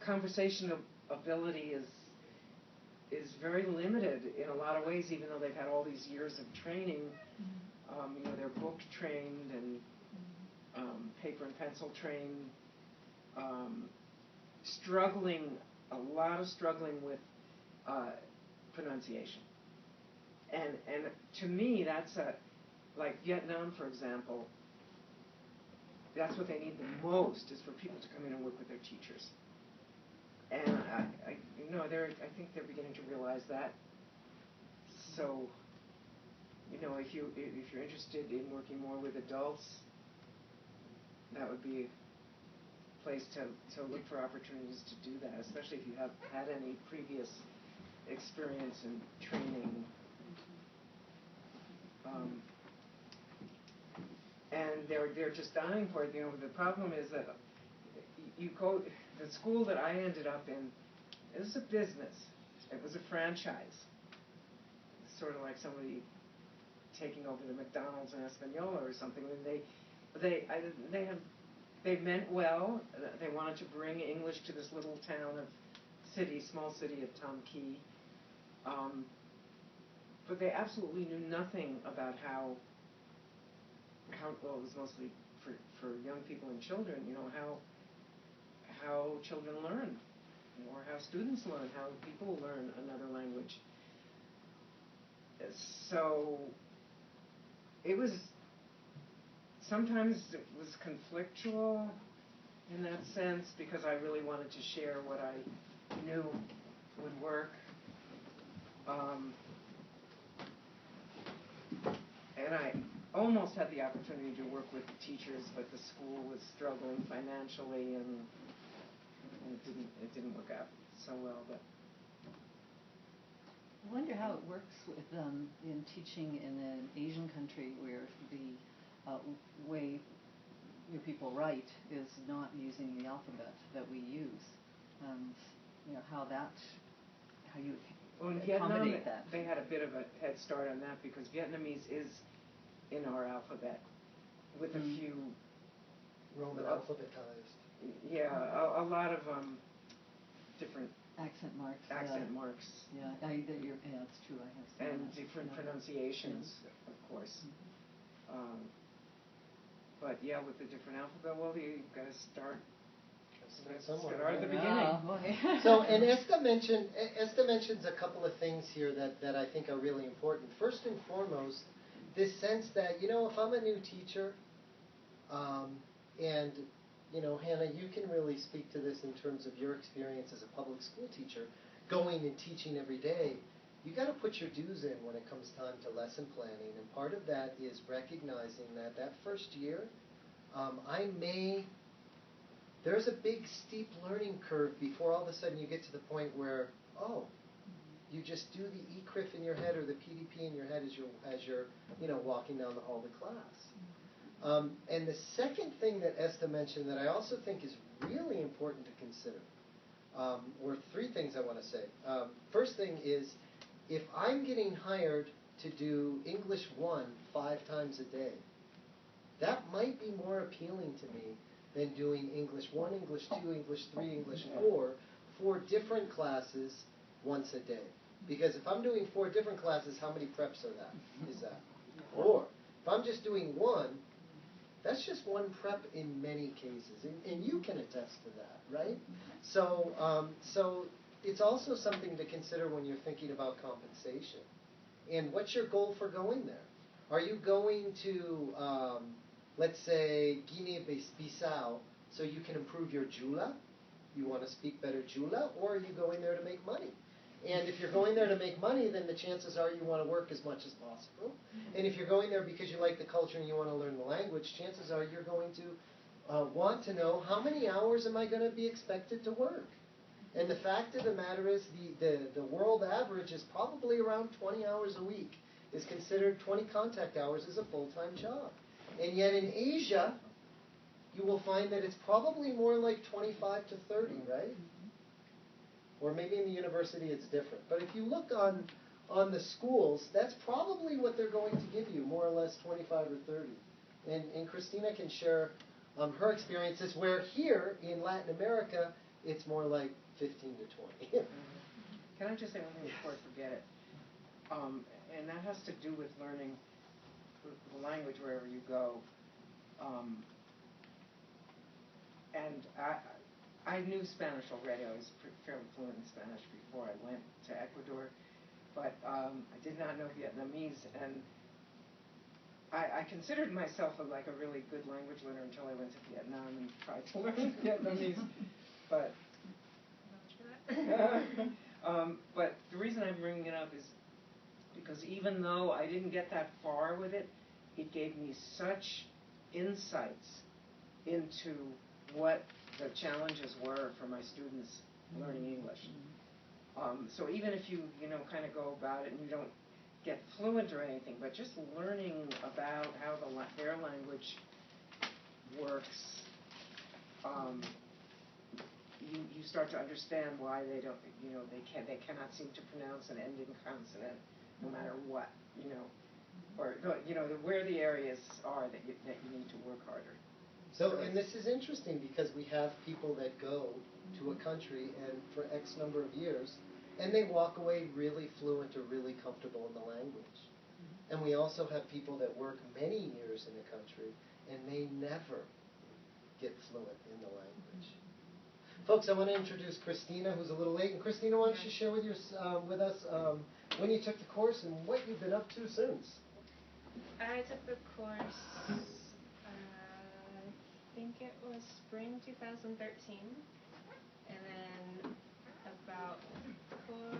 [SPEAKER 8] conversational ability is very limited in a lot of ways, even though they've had all these years of training. They're book trained and paper and pencil trained, a lot of struggling with pronunciation. And to me, that's like Vietnam, for example, that's what they need the most, is for people to come in and work with their teachers. And I think they're beginning to realize that. So, if you're interested in working more with adults, that would be a place to look for opportunities to do that, especially if you have had any previous experience in training. And they're just dying for it. The problem is that the school that I ended up in, it was a business. It was a franchise. It's sort of like somebody taking over the McDonald's in Espanola or something. And they meant well. They wanted to bring English to this little small city of Tam Kỳ. But they absolutely knew nothing about how it was mostly for young people and children, how children learn, or how students learn, how people learn another language. So sometimes it was conflictual in that sense, because I really wanted to share what I knew would work. And I almost had the opportunity to work with the teachers, but the school was struggling financially, and it didn't work out so well. But
[SPEAKER 7] I wonder how it works with in teaching in an Asian country where the way your people write is not using the alphabet that we use, and how you
[SPEAKER 8] in Vietnam, they had a bit of a head start on that, because Vietnamese is in our alphabet with a few
[SPEAKER 1] Roman alphabetized.
[SPEAKER 8] Yeah, a lot of different
[SPEAKER 7] accent marks. Yeah, that's true. I have.
[SPEAKER 8] And different pronunciations, of course. But yeah, with the different alphabet, you've got to start at the beginning.
[SPEAKER 1] So, and Esta mentions a couple of things here that I think are really important. First and foremost, this sense that, if I'm a new teacher, and, Hannah, you can really speak to this in terms of your experience as a public school teacher, going and teaching every day, you got to put your dues in when it comes time to lesson planning. And part of that is recognizing that first year, there's a big steep learning curve before all of a sudden you get to the point where, you just do the ECRIF in your head or the PDP in your head as you're walking down the hall to class. And the second thing that Esta mentioned that I also think is really important to consider, or three things I want to say. First thing is, if I'm getting hired to do English 1 5 times a day, that might be more appealing to me than doing English 1, English 2, English 3, English 4 different classes once a day. Because if I'm doing 4 different classes, how many preps is that? 4. If I'm just doing 1, that's just 1 prep in many cases. And you can attest to that, right? So it's also something to consider when you're thinking about compensation. And what's your goal for going there? Are you going to, let's say, Guinea-Bissau so you can improve your Jula? You want to speak better Jula? Or are you going there to make money? And if you're going there to make money, then the chances are you want to work as much as possible. And if you're going there because you like the culture and you want to learn the language, chances are you're going to want to know how many hours am I going to be expected to work. And the fact of the matter is the world average is probably around 20 hours a week. Is considered 20 contact hours as a full-time job. And yet in Asia, you will find that it's probably more like 25 to 30, right? Or maybe in the university it's different. But if you look on the schools, that's probably what they're going to give you, more or less 25 or 30. And Christina can share her experiences, where here in Latin America, it's more like 15 to 20.
[SPEAKER 8] Can I just say one thing before I forget it? And that has to do with learning the language wherever you go. And I knew Spanish already. I was fairly fluent in Spanish before I went to Ecuador, but I did not know Vietnamese, and I considered myself like a really good language learner until I went to Vietnam and tried to learn Vietnamese. But but the reason I'm bringing it up is because even though I didn't get that far with it, it gave me such insights into what the challenges were for my students learning English. So even if you kind of go about it and you don't get fluent or anything, but just learning about how their language works, you start to understand why they don't, they cannot seem to pronounce an ending consonant no matter what, or where the areas are that you need to work harder.
[SPEAKER 1] So, and this is interesting because we have people that go to a country and for X number of years, and they walk away really fluent or really comfortable in the language. And we also have people that work many years in a country and they never get fluent in the language. Folks, I want to introduce Christina, who's a little late. And Christina, why don't you share with us when you took the course and what you've been up to since?
[SPEAKER 10] I took the course, I think it was spring 2013, and then about 5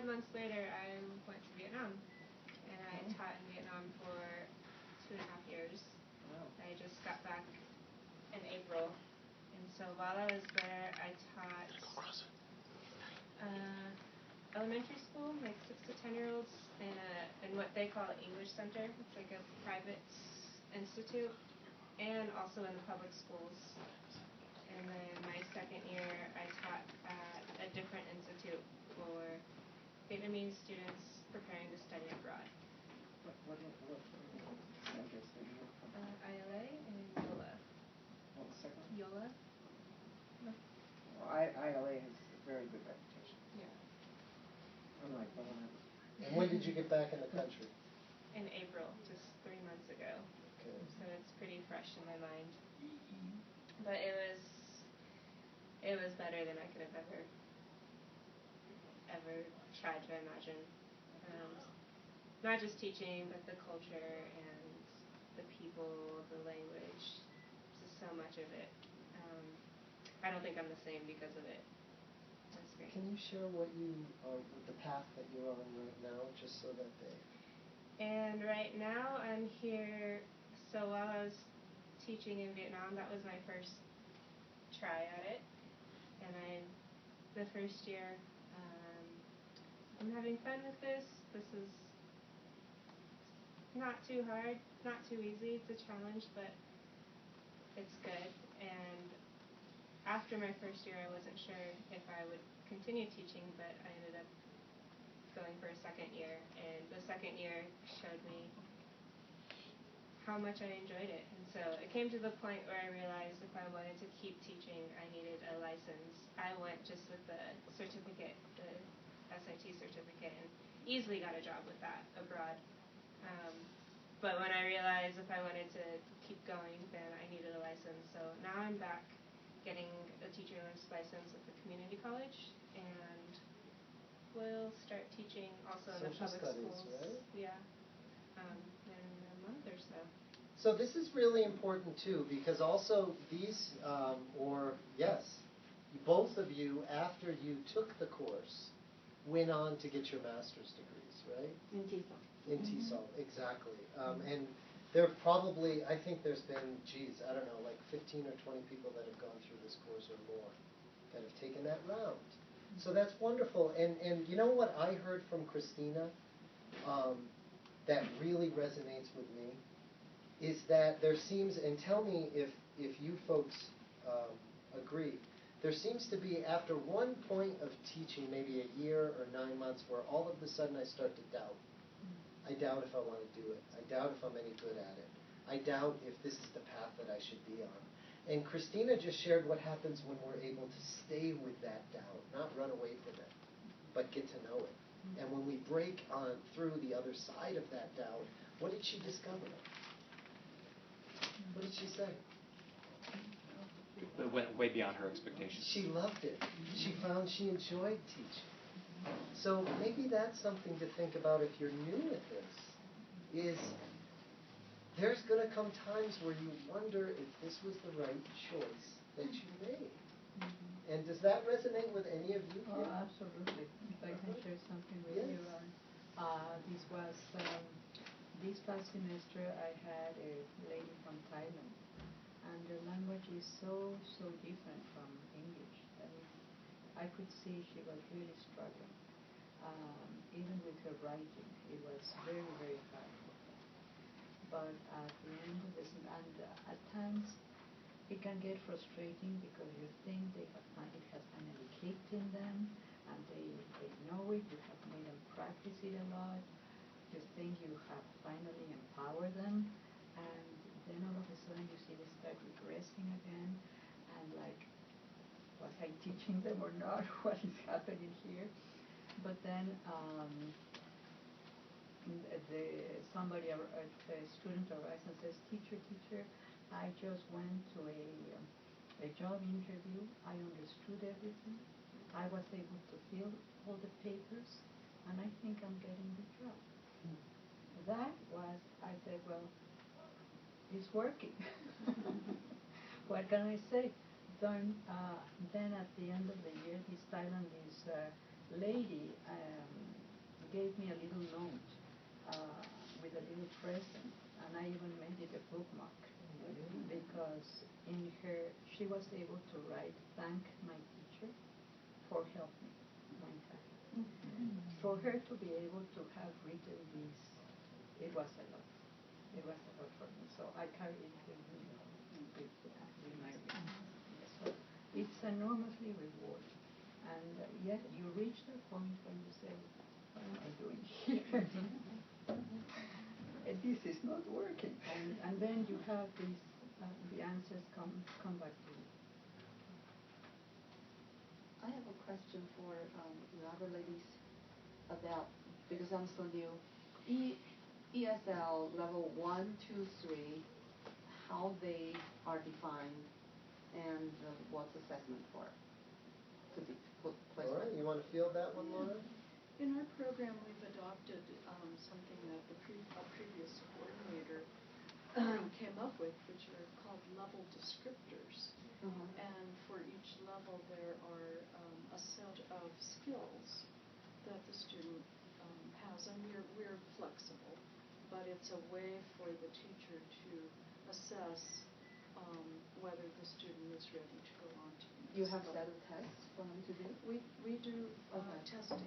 [SPEAKER 10] months later I went to Vietnam, and I taught in Vietnam for 2.5 years. I just got back in April, and so while I was there I taught elementary school, like 6 to 10-year-olds, in what they call an English center. It's like a private institute, and also in the public schools. And then my second year, I taught at a different institute for Vietnamese students preparing to study abroad.
[SPEAKER 8] What centers did you work from?
[SPEAKER 10] ILA and YOLA.
[SPEAKER 8] What was the second one?
[SPEAKER 10] YOLA?
[SPEAKER 8] Well, ILA has a very good reputation.
[SPEAKER 10] Yeah.
[SPEAKER 8] Unlike the one
[SPEAKER 1] And when did you get back in the country?
[SPEAKER 10] In April, just 3 months ago.
[SPEAKER 1] Okay.
[SPEAKER 10] So it's pretty fresh in my mind. But it was better than I could have ever tried to imagine. Not just teaching, but the culture and the people, the language, just so much of it. I don't think I'm the same because of it. And experience.
[SPEAKER 1] Can you share what you with the path that you're on right now, just so that they?
[SPEAKER 10] And right now I'm here. So while I was teaching in Vietnam, that was my first try at it, and the first year, I'm having fun with this. This is not too hard, not too easy. It's a challenge, but it's good. And after my first year, I wasn't sure if I would continue teaching, but I ended up going for a second year, and the second year showed me how much I enjoyed it. And so it came to the point where I realized if I wanted to keep teaching, I needed a license. I went just with the certificate, the SIT certificate, and easily got a job with that abroad. But when I realized if I wanted to keep going, then I needed a license. So now I'm back getting a teacher's license at the community college, and we'll start teaching also in the
[SPEAKER 1] Social
[SPEAKER 10] public
[SPEAKER 1] studies,
[SPEAKER 10] schools.
[SPEAKER 1] right?
[SPEAKER 10] Yeah, in a month or so.
[SPEAKER 1] So this is really important too, because also these, both of you, after you took the course, went on to get your master's degrees, right?
[SPEAKER 9] In TESOL.
[SPEAKER 1] In TESOL, exactly. And there probably, I think there's been, I don't know, like 15 or 20 people that have gone through this course or more that have taken that round. So that's wonderful. And you know what I heard from Christina that really resonates with me is that there seems, and tell me if you folks agree, there seems to be, after one point of teaching, maybe a year or 9 months, where all of a sudden I start to doubt. I doubt if I want to do it. I doubt if I'm any good at it. I doubt if this is the path that I should be on. And Christina just shared what happens when we're able to stay with that doubt, not run away from it, but get to know it. And when we break on through the other side of that doubt, what did she discover? What did she say?
[SPEAKER 2] It went way beyond her expectations.
[SPEAKER 1] She loved it. She found she enjoyed teaching. So maybe that's something to think about if you're new at this, is there's going to come times where you wonder if this was the right choice that you made. And does that resonate with any of you here?
[SPEAKER 7] Oh, absolutely. If I can share something with you, this was, this past semester I had a lady from Thailand, and the language is so different from English. I mean, I could see she was really struggling. Even with her writing, it was very, very hard for her. But at the end of this, and at times it can get frustrating because you think it has finally kicked in them, and they know it. You have made them practice it a lot. You think you have finally empowered them, and then all of a sudden you see they start regressing again, and like, was I teaching them or not? What is happening here? But then a student arrives and says, teacher, I just went to a job interview. I understood everything. I was able to fill all the papers, and I think I'm getting the job. That was, I said, well, it's working. What can I say? Then at the end of the year, this Thailandese lady gave me a little note with a little present, and I even made it a bookmark because she was able to write, thank my teacher for helping one time. For her to be able to have written this, it was a lot. It was a lot for me. So I carried it with me, with my reading. So it's enormously rewarding. And yet you reach that point when you say, what am I doing here? This is not working. And then you have these, the answers come back to you.
[SPEAKER 9] I have a question for the other ladies about, because I'm so new, ESL level 1, 2, 3, how they are defined, and what's assessment for to be put placement.
[SPEAKER 1] All right, you want to field that one, Laura?
[SPEAKER 4] In our program, we've adopted something that a previous coordinator came up with, which are called level descriptors. And for each level, there are a set of skills that the student has, and we're flexible, but it's a way for the teacher to assess whether the student is ready to go on to the next
[SPEAKER 9] You have
[SPEAKER 4] level.
[SPEAKER 9] set of tests for them to do?
[SPEAKER 4] We do testing.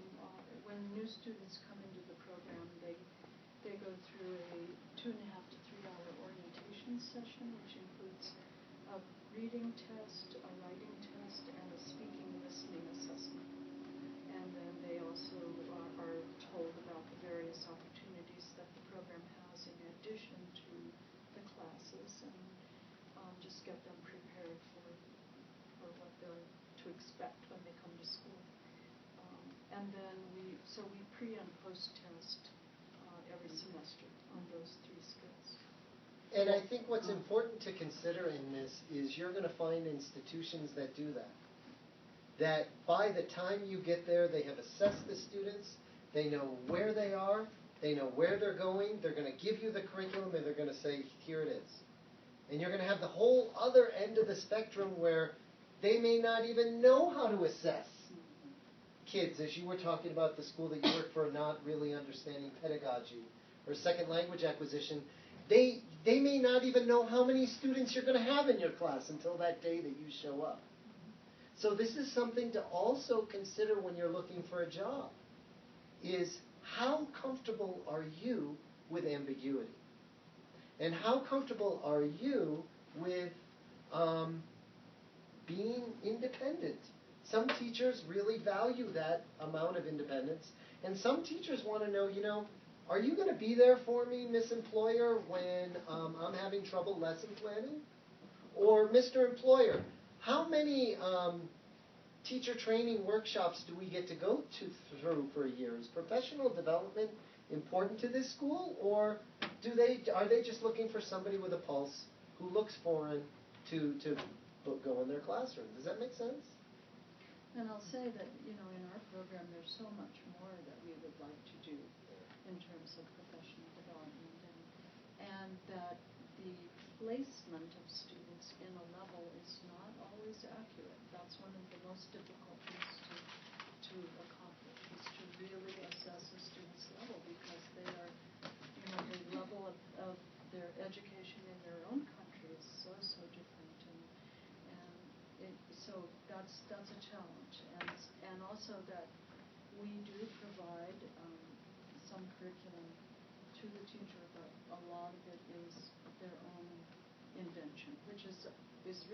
[SPEAKER 4] When new students come into the program, they go through a 2.5 to 3 hour orientation session, which includes a reading test, a writing test, and a speaking listening assessment. And then they also are told about the various opportunities that the program has in addition to the classes, and just get them prepared for what they're to expect when they come to school. And then we pre and post test every semester on those 3 skills.
[SPEAKER 1] And I think what's important to consider in this is you're going to find institutions that do that. That by the time you get there, they have assessed the students, they know where they are, they know where they're going, they're going to give you the curriculum, and they're going to say, here it is. And you're going to have the whole other end of the spectrum where they may not even know how to assess kids, as you were talking about the school that you work for not really understanding pedagogy or second language acquisition. They may not even know how many students you're going to have in your class until that day that you show up. So this is something to also consider when you're looking for a job, is how comfortable are you with ambiguity? And how comfortable are you with being independent? Some teachers really value that amount of independence, and some teachers want to know, are you going to be there for me, Miss Employer, when I'm having trouble lesson planning? Or Mr. Employer, how many teacher training workshops do we get to go through for a year? Is professional development important to this school, or are they just looking for somebody with a pulse who looks foreign to go in their classroom? Does that make sense?
[SPEAKER 4] And I'll say that, in our program, there's so much more that we would like to do in terms of professional development, and that the placement of students in a level is not always accurate. That's one of the most difficult things to accomplish, is to really assess a student's level, because they are, the level of their education in their own country is so different, and so that's a challenge, and also that we do provide some curriculum to the teacher, but a lot of it is their own invention, which is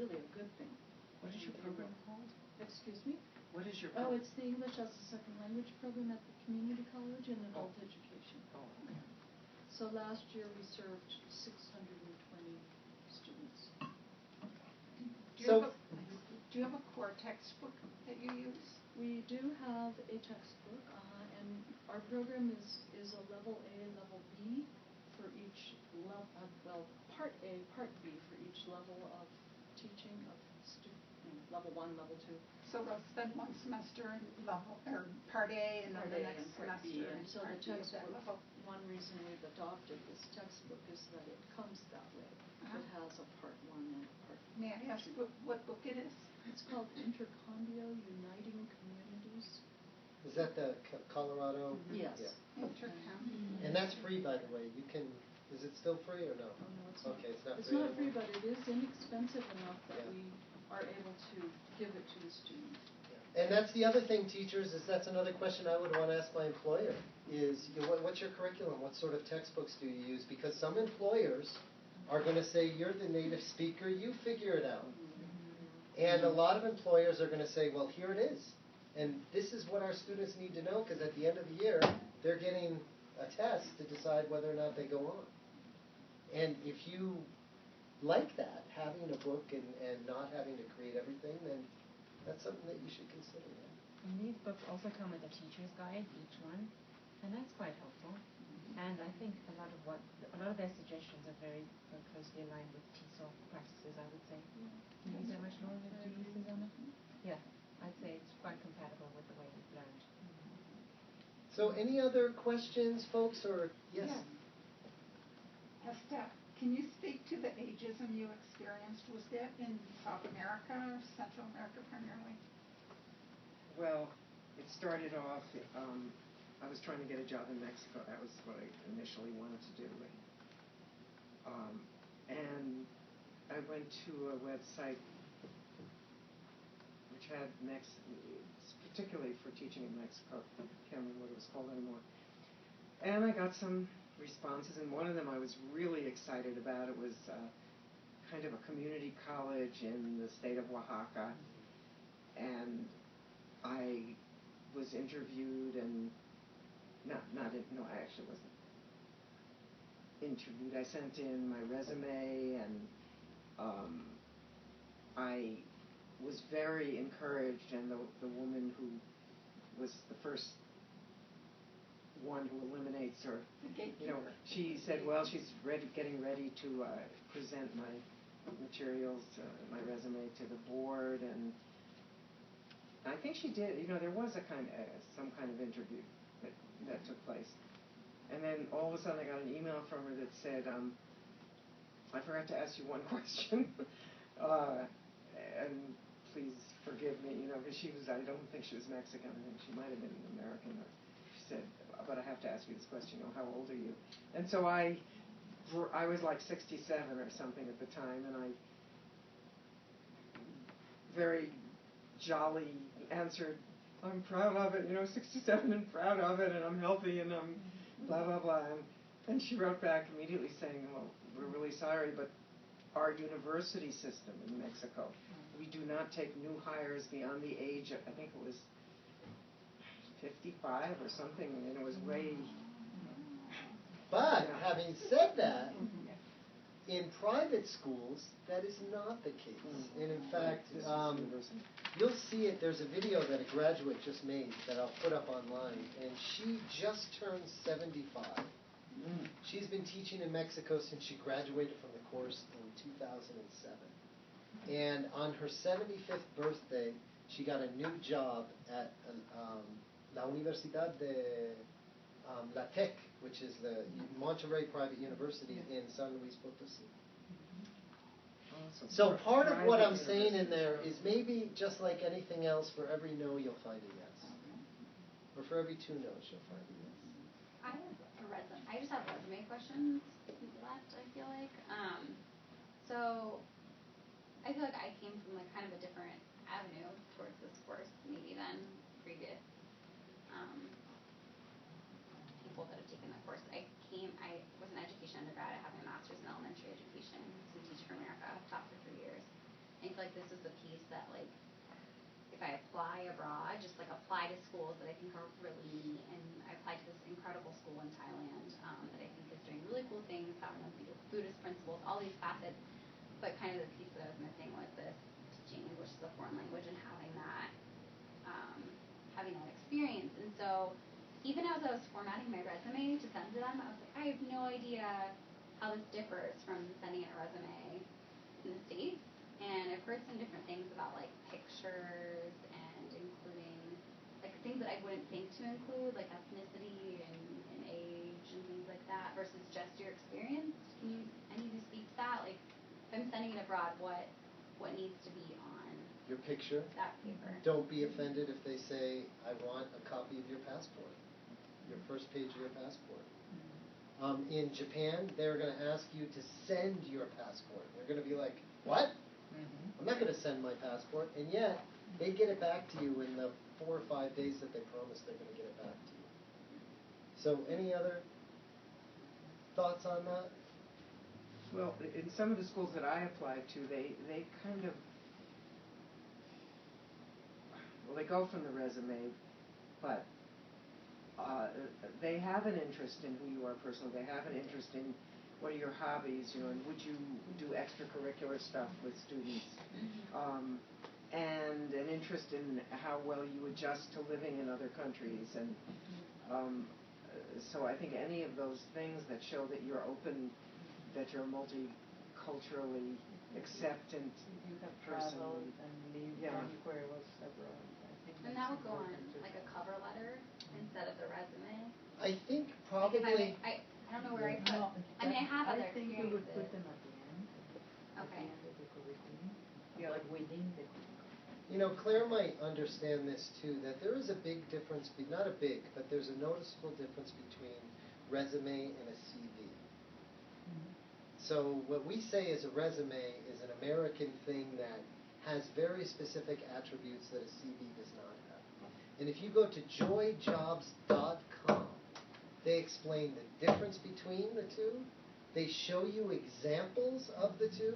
[SPEAKER 4] really a good thing.
[SPEAKER 2] What is your program called?
[SPEAKER 4] Excuse me?
[SPEAKER 2] What is your
[SPEAKER 4] program? Oh, it's the English as a Second Language program at the community college in adult education.
[SPEAKER 2] Oh, okay.
[SPEAKER 4] So last year we served 620 students.
[SPEAKER 11] Do you have a core textbook that you use?
[SPEAKER 4] We do have a textbook, and our program is a level A, level B for each level. Part A, part B for each level of teaching of student. Level 1, level 2.
[SPEAKER 11] So they'll spend one semester in level or part A, and then the next semester.
[SPEAKER 4] And so the
[SPEAKER 11] part B at that
[SPEAKER 4] textbook.
[SPEAKER 11] level.
[SPEAKER 4] One reason we've adopted this textbook is that it comes that way. It has a part 1 and a part 2.
[SPEAKER 11] May I ask what book it is?
[SPEAKER 4] It's called Intercondio Uniting Communities.
[SPEAKER 1] Is that the Colorado?
[SPEAKER 4] Yes.
[SPEAKER 1] Yeah.
[SPEAKER 11] Intercondio.
[SPEAKER 1] And that's free, by the way. Is it still free or no?
[SPEAKER 4] Oh, no, it's not.
[SPEAKER 1] Okay, it's not
[SPEAKER 4] It's
[SPEAKER 1] free.
[SPEAKER 4] not free, but it is inexpensive enough that
[SPEAKER 1] Yeah.
[SPEAKER 4] we are able to give it to the student.
[SPEAKER 1] Yeah. And that's the other thing, teachers, is that's another question I would want to ask my employer is, what's your curriculum? What sort of textbooks do you use? Because some employers are going to say, you're the native speaker, you figure it out. And a lot of employers are going to say, well, here it is. And this is what our students need to know, because at the end of the year, they're getting a test to decide whether or not they go on. And if you like that, having a book and not having to create everything, then that's something that you should consider. Yeah?
[SPEAKER 6] And these books also come with a teacher's guide, each one, and that's quite helpful. And I think a lot of their suggestions are very closely aligned with TESOL practices, I would say. Do you use that much, Laura? Do you use Susanna? Yeah, I'd say it's quite compatible with the way we've learned.
[SPEAKER 1] So any other questions, folks, or yes?
[SPEAKER 11] Esta, Can you speak to the ageism you experienced? Was that in South America or Central America primarily?
[SPEAKER 8] Well, it started off, I was trying to get a job in Mexico. That was what I initially wanted to do. And I went to a website which had particularly for teaching in Mexico. I can't remember what it was called anymore. And I got some responses, and one of them I was really excited about. It was kind of a community college in the state of Oaxaca, and I was interviewed, and I actually wasn't interviewed. I sent in my resume, and I was very encouraged, and the woman who was the first one who eliminates her, she said, well, she's getting ready to present my materials, my resume to the board, and I think she did. There was some kind of interview that took place, and then all of a sudden I got an email from her that said, I forgot to ask you one question, and please forgive me, because I don't think she was Mexican. I think she might have been American. She said, but I have to ask you this question. How old are you? And so I was like 67 or something at the time, and I very jolly answered, I'm proud of it, 67 and proud of it, and I'm healthy, and I'm blah, blah, blah. And she wrote back immediately saying, well, we're really sorry, but our university system in Mexico, we do not take new hires beyond the age of, I think it was 55 or something, and it was way...
[SPEAKER 1] But, having said that, in private schools, that is not the case. And in fact, you'll see it, there's a video that a graduate just made that I'll put up online, and she just turned 75. She's been teaching in Mexico since she graduated from the course in 2007. And on her 75th birthday, she got a new job at La Universidad de La Tech, which is the Monterrey Private University in San Luis Potosí. So part of what I'm saying in there is maybe just like anything else, for every no you'll find a yes. Or for every two no's you'll find a yes.
[SPEAKER 3] I just have resume questions left, I feel like. So I feel like I came from like kind of a different avenue towards this course maybe than previous people that have taken the course. I was an education undergrad, having a master's in elementary education, to teach for America, taught for 3 years. I feel like this is the piece that like, if I apply abroad, just like apply to schools that I think are really neat, and I applied to this incredible school in Thailand that I think is doing really cool things, having them think of Buddhist principles, all these facets, but kind of the piece that I was missing was this teaching English as a foreign language and having that experience. And so even as I was formatting my resume to send to them, I was like, I have no idea how this differs from sending a resume in the States. And I've heard some different things about like pictures and including like things that I wouldn't think to include, like ethnicity and age and things like that, versus just your experience. Can any of you speak to that? Like, if I'm sending it abroad, what needs to be on
[SPEAKER 1] your picture?
[SPEAKER 3] That paper.
[SPEAKER 1] Don't be offended if they say, I want a copy of your passport, your first page of your passport. In Japan, they're going to ask you to send your passport. They're going to be like, what? I'm not going to send my passport. And yet, they get it back to you in the 4 or 5 days that they promise they're going to get it back to you. So any other thoughts on that?
[SPEAKER 8] Well, in some of the schools that I applied to, they kind of, well, they go from the resume, but they have an interest in who you are personally. They have an interest in what are your hobbies, and would you do extracurricular stuff with students, and an interest in how well you adjust to living in other countries. And so I think any of those things that show that you're open, that you're multiculturally acceptant.
[SPEAKER 7] You have traveled and lived anywhere was abroad.
[SPEAKER 3] And that would go on like a cover letter instead of the resume.
[SPEAKER 1] I think probably.
[SPEAKER 3] I don't know where I put.
[SPEAKER 7] No,
[SPEAKER 3] I mean, I have other
[SPEAKER 7] I think you would put
[SPEAKER 3] experiences.
[SPEAKER 7] them at the end. At
[SPEAKER 3] Okay.
[SPEAKER 7] the end of the curriculum.
[SPEAKER 8] Yeah.
[SPEAKER 7] But within the curriculum.
[SPEAKER 1] You know, Claire might understand this too, that there is a big difference, not a big, but there's a noticeable difference between resume and a CV. So what we say is a resume is an American thing that has very specific attributes that a CV does not have. And if you go to joyjobs.com, they explain the difference between the two. They show you examples of the two.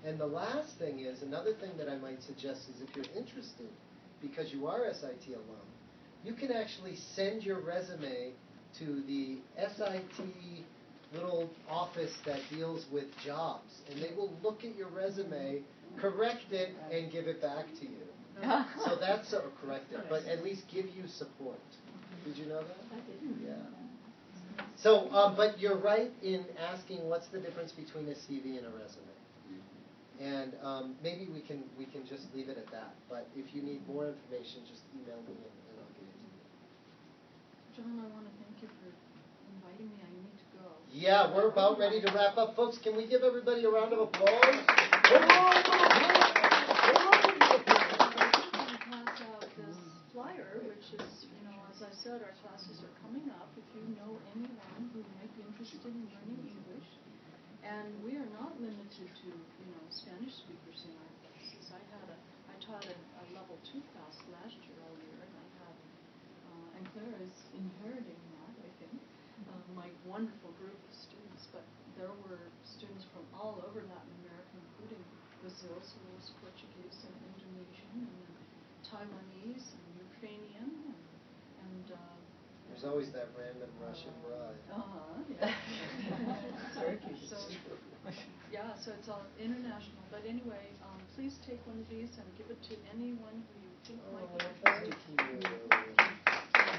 [SPEAKER 1] And the last thing is, another thing that I might suggest is if you're interested, because you are SIT alum, you can actually send your resume to the SIT little office that deals with jobs, and they will look at your resume, correct it, and give it back to you. So that's correct it, but at least give you support. Did you know that?
[SPEAKER 7] I didn't.
[SPEAKER 1] Yeah. So, but you're right in asking what's the difference between a CV and a resume. And maybe we can just leave it at that. But if you need more information, just email me and I'll give it to you.
[SPEAKER 4] John, I want to thank you for inviting me. I need to go.
[SPEAKER 1] Yeah, we're about ready to wrap up. Folks, can we give everybody a round of applause?
[SPEAKER 4] Pass out this flyer, which is, as I said, our classes are coming up. If you know anyone who might be interested in learning English, and we are not limited to, Spanish speakers in our classes. I taught a level 2 class last year all year, and I had, and Claire is inheriting that, I think, my wonderful group of students. But there were students from all over Latin America, including Brazil, so there was Portuguese and Indonesian, and then Taiwanese and Ukrainian, and
[SPEAKER 1] there's always that random Russian bride.
[SPEAKER 4] yeah. So it's all international. But anyway, please take one of these and give it to anyone who you think might be interested.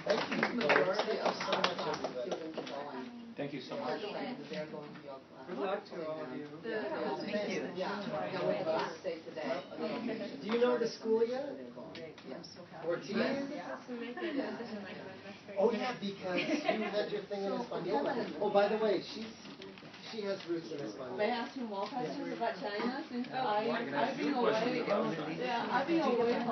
[SPEAKER 1] Thank you.
[SPEAKER 9] Majority of
[SPEAKER 1] so much, everybody.
[SPEAKER 9] students going.
[SPEAKER 2] Thank you so much.
[SPEAKER 9] They're going to your class.
[SPEAKER 8] Good luck to all of you.
[SPEAKER 9] Thank you. Yeah, we're the last day today.
[SPEAKER 1] Do you know the school yet?
[SPEAKER 9] Yeah.
[SPEAKER 1] Ortiz?
[SPEAKER 10] Just to make a decision like that, that's very
[SPEAKER 1] Oh yeah, because you had your thing in Espanol. Oh, by the way, she has roots in Espanol.
[SPEAKER 9] May I ask you more questions about China? Since
[SPEAKER 5] I've
[SPEAKER 9] I've been away. Yeah, I've been away for